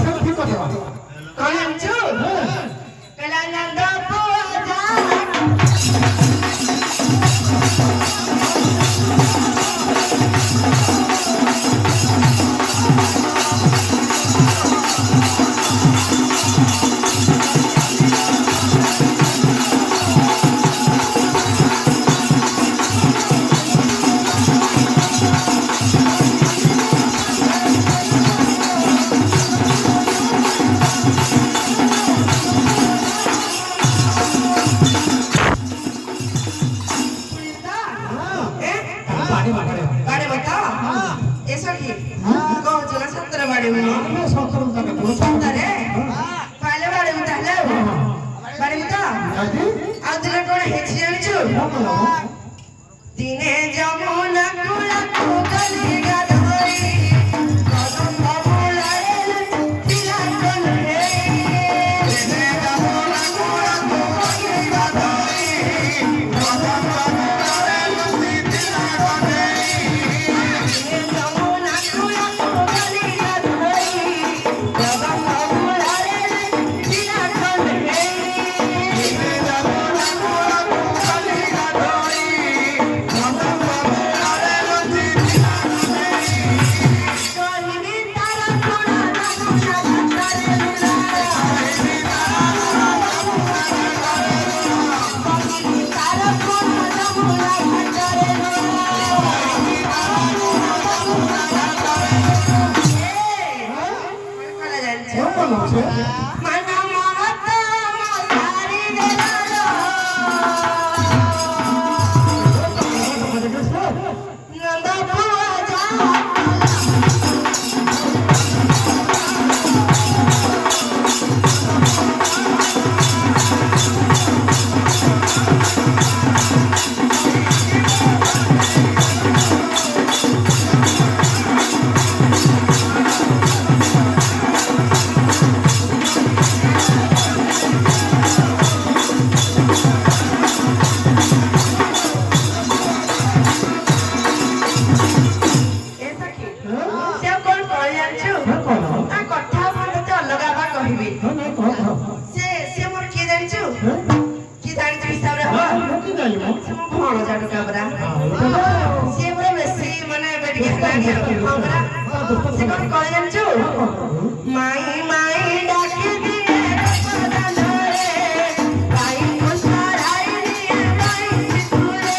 सब ठीक कथा कौन हमचू कला नंद पूजा बाड़े बता ऐसा की कौन चला 17 बाड़े में 17 पहले बाड़े में ताले बाड़े में ता आज दिन कौन हेची जानिचु दिने जमुना कुला कोगली गाधोई कदम बाबुलाए तिला कोन हे दिने जमुना कुला कोगली गाधोई कदम बाबुलाए तिला कोन हे दिने जमुना कुला कोगली गाधोई कदम बाबुलाए तिला कोन हे दिने जमुना कुला कोगली गाधोई माई माई डाके दिए पदनरे भाई मुस्कुराई दिए भाई सितुरे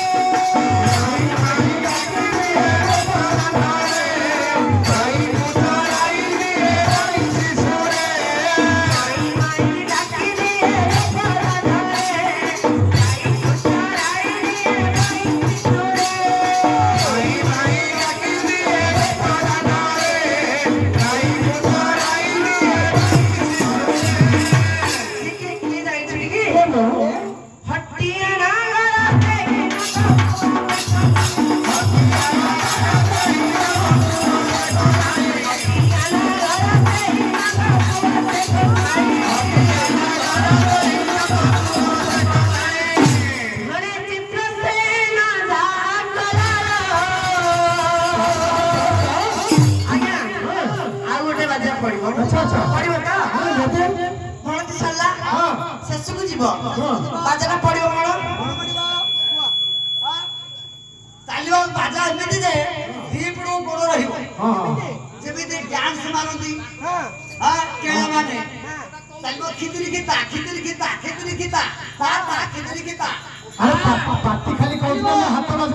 माई माई डाके दिए पदनरे भाई मुस्कुराई दिए भाई सितुरे माई माई डाके दिए पदनरे भाई मुस्कुराई दिए भाई सितुरे माई माई डाके दिए पदनरे भाई मुस्कुराई हट्टिया ना गराते मने चित्र से ना जाकला आज्ञा आ गोटे बाजा पड़िबो अच्छा अच्छा पड़िबो ता हळदी सरला शेषକୁ ଯିବ ବାଜାଟା ପଡିବ କଣ ଚାଲିବ ବାଜା ଏମିତି ଯେ ଦିପଡୁ ଗୋଡ଼ ରହିବ ଯେମିତି ଡ୍ୟାନ୍ସ ମାରନ୍ତି କେଳାମାନେ ଚାଲିବ ଖିତିରି ଖିତା ଖିତିରି ଖିତା ଖିତିରି ଖିତା ତା ତା ଖିତିରି ଖିତା अरे पार्टी खाली कौन हाथ बाज